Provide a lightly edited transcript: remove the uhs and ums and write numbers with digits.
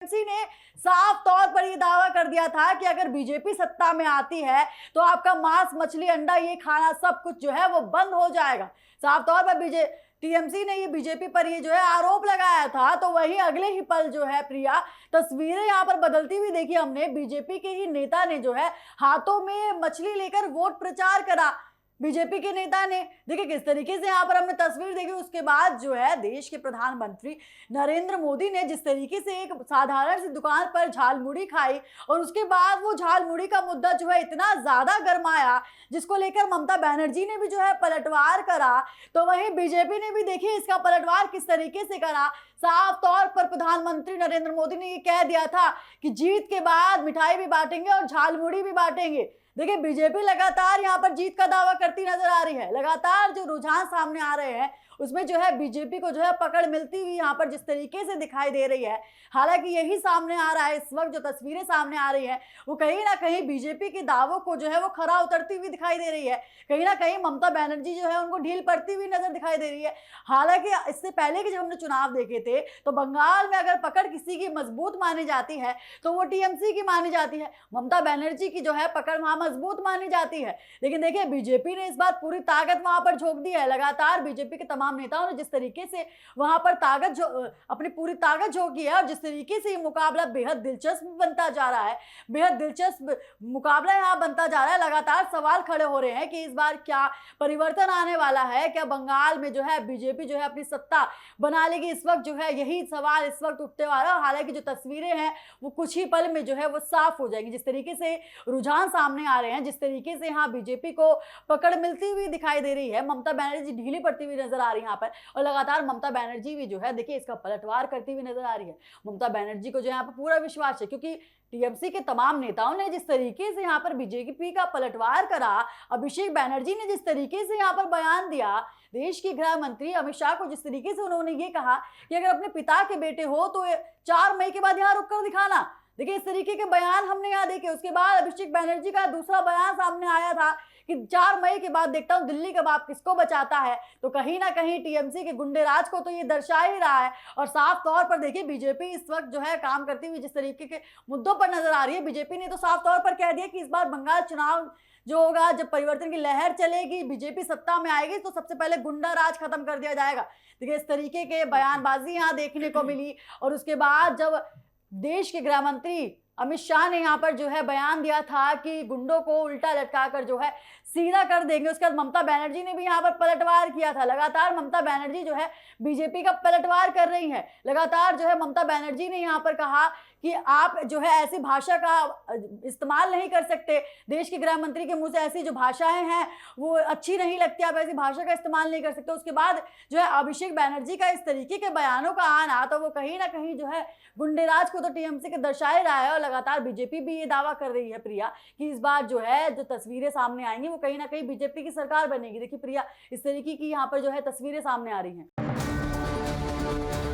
TMC ने साफ तौर पर यह दावा कर दिया था कि अगर बीजेपी सत्ता में आती है तो आपका मांस मछली अंडा ये खाना सब कुछ जो है वो बंद हो जाएगा। साफ तौर पर टीएमसी ने ये बीजेपी पर ये जो है आरोप लगाया था। तो वही अगले ही पल जो है प्रिया तस्वीरें यहाँ पर बदलती हुई देखी हमने। बीजेपी के ही नेता ने जो है हाथों में मछली लेकर वोट प्रचार करा। बीजेपी के नेता ने देखिए किस तरीके से यहाँ पर हमने तस्वीर देखी। उसके बाद जो है देश के प्रधानमंत्री नरेंद्र मोदी ने जिस तरीके से एक साधारण सी दुकान पर झालमुड़ी खाई और उसके बाद वो झालमुड़ी का मुद्दा जो है इतना ज्यादा गरमाया जिसको लेकर ममता बनर्जी ने भी जो है पलटवार करा। तो वहीं बीजेपी ने भी देखिए इसका पलटवार किस तरीके से करा। साफ तौर पर प्रधानमंत्री नरेंद्र मोदी ने ये कह दिया था कि जीत के बाद मिठाई भी बांटेंगे और झालमुड़ी भी बांटेंगे। देखिए बीजेपी लगातार यहाँ पर जीत का दावा करती नजर आ रही है। लगातार जो रुझान सामने आ रहे हैं उसमें जो है बीजेपी को जो है पकड़ मिलती हुई यहाँ पर जिस तरीके से दिखाई दे रही है। हालांकि यही सामने आ रहा है इस वक्त जो तस्वीरें सामने आ रही हैं वो कहीं ना कहीं बीजेपी के दावों को जो है वो खरा उतरती हुई दिखाई दे रही है। कहीं ना कहीं ममता बनर्जी जो है उनको ढील पड़ती हुई नजर दिखाई दे रही है। हालांकि इससे पहले के जब हमने चुनाव देखे थे तो बंगाल में अगर पकड़ किसी की मजबूत मानी जाती है तो वो टीएमसी की मानी जाती है। ममता बनर्जी की जो है पकड़ वहां मजबूत मानी जाती है। लेकिन देखिए बीजेपी ने इस बार पूरी ताकत वहां पर झोंक दी है। लगातार बीजेपी के तमाम नेताओं ने जिस तरीके से वहां पर अपनी पूरी ताकत झोंकी है और जिस तरीके से ये मुकाबला बेहद दिलचस्प बनता जा रहा है, बेहद दिलचस्प मुकाबला यहाँ बनता जा रहा है। लगातार सवाल खड़े हो रहे हैं कि इस बार क्या परिवर्तन आने वाला है, क्या बंगाल में जो है बीजेपी जो है अपनी सत्ता बना लेगी। इस वक्त जो है यही सवाल इस वक्त उठने वाला है। हालांकि जो तस्वीरें हैं वो कुछ ही पल में जो है वो साफ हो जाएंगी। जिस तरीके से रुझान सामने आ रहे हैं, जिस तरीके से यहाँ बीजेपी को पकड़ मिलती हुई दिखाई दे रही है, ममता बनर्जी ढीली पड़ती हुई नजर आ रही है यहाँ पर और लगातार ममता बनर्जी भी जो है देखिए इसका पलटवार करती हुई नजर आ रही है। ममता बनर्जी को जो यहाँ पर पूरा विश्वास है क्योंकि टीएमसी के तमाम नेताओं ने जिस तरीके से यहाँ पर बीजेपी का पलटवार करा, अभिषेक बनर्जी ने जिस तरीके से यहाँ पर बयान दिया, देश के गृह मंत्री अमित शाह को जिस तरीके से उन्होंने ये कहा कि अगर अपने पिता के बेटे हो तो 4 मई के बाद यहाँ रुककर दिखाना। देखिए इस तरीके के बयान हमने यहाँ देखे। उसके बाद अभिषेक बनर्जी का दूसरा बयान सामने आया था कि 4 मई के बाद देखता हूं दिल्ली का बाप किसको बचाता है। तो कहीं ना कहीं टीएमसी के गुंडेराज को तो ये दर्शा ही रहा है। और साफ तौर पर देखिए बीजेपी इस वक्त जो है काम करती हुई जिस तरीके के मुद्दों पर नजर आ रही है, बीजेपी ने तो साफ तौर पर कह दिया कि इस बार बंगाल चुनाव जो होगा, जब परिवर्तन की लहर चलेगी, बीजेपी सत्ता में आएगी तो सबसे पहले गुंडा राज खत्म कर दिया जाएगा। देखिए इस तरीके के बयानबाजी यहाँ देखने को मिली। और उसके बाद जब देश के गृह मंत्री अमित शाह ने यहाँ पर जो है बयान दिया था कि गुंडों को उल्टा लटकाकर जो है सीधा कर देंगे, उसके बाद ममता बनर्जी ने भी यहाँ पर पलटवार किया था। लगातार ममता बनर्जी जो है बीजेपी का पलटवार कर रही है। लगातार जो है ममता बनर्जी ने यहाँ पर कहा कि आप जो है ऐसी भाषा का इस्तेमाल नहीं कर सकते। देश के गृह मंत्री के मुंह से ऐसी जो भाषाएं हैं वो अच्छी नहीं लगती, आप ऐसी भाषा का इस्तेमाल नहीं कर सकते। उसके बाद जो है अभिषेक बनर्जी का इस तरीके के बयानों का आना तो वो कहीं ना कहीं जो है गुंडेराज को तो टीएमसी के दर्शा ही रहा है। और लगातार बीजेपी भी ये दावा कर रही है प्रिया कि इस बार जो है जो तस्वीरें सामने आएंगी वो कहीं ना कहीं बीजेपी की सरकार बनेगी। देखिए प्रिया इस तरीके की यहाँ पर जो है तस्वीरें सामने आ रही हैं।